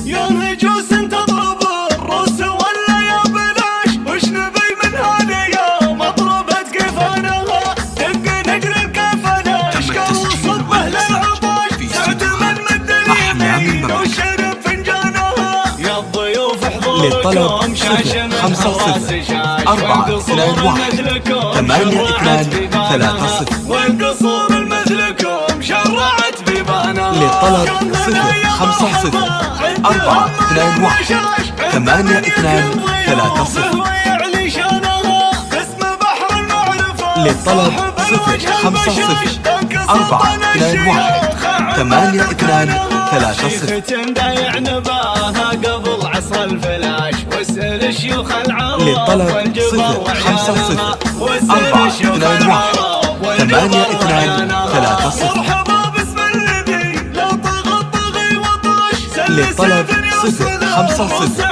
يا هجوس تضرب الروس ولا يا بلاش، وش نبي من هذه يا مضربة كفانها، دق نقل الكفنة اشكال صبه للعطاش، سعد من مد اليمين وشرب فنجانها، يا الضيوف احضركم شاشن الحواس شاش، والقصور مثلكم 8 2 3 0 والقصور مثلكم شرعت بيبانها، للطلب 0 5 0 4 2 1 8 2 3 0 ويعلي شانها اسم بحر المعرفة، للطلب 0 5 0 4 2 1 8 2 3 0 تندايع نباها قبل عصر الفلاش، واسأل شيوخ العرب للطلب والجبر 0 5 0 4 2 1 8 2 3 0 مرحبا باسم الذي لا طغى الطغي وطاش، للطلب 0 5 0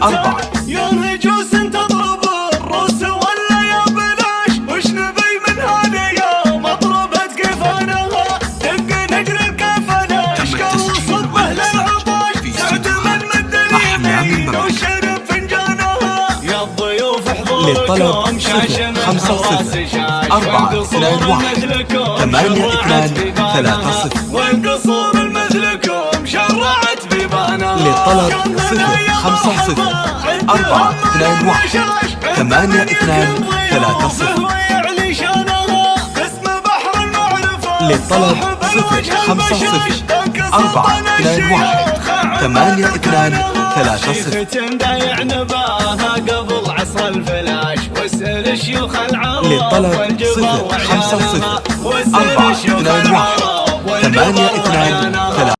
4 يا هجوس تضرب الروس ولا يا بلاش، وش نبي من هذه يا مضربة كفانها، دق نقل الكفنة اشكال صبه للعطاش، سعد من مد اليمين وشرب فنجانها، يا الضيوف للطلب احضركم 0 شاشن 5 الحواس 0 شاش، 4 2 1 8 2 3 0 والقصور مثلكم شرعت بيبانها، للطلب 0 5 0 4 2 1 8 2 3 0 ويعلي شانها اسم بحر المعرفة، للطلب 0 5 0 4 2 1 8 2 3 0 تندايع نباها قبل عصر الفلاش، واسأل شيوخ العرب للطلب والجبر 0 5 0 واسأل 4 شيوخ 2 1 العرب 8 2 3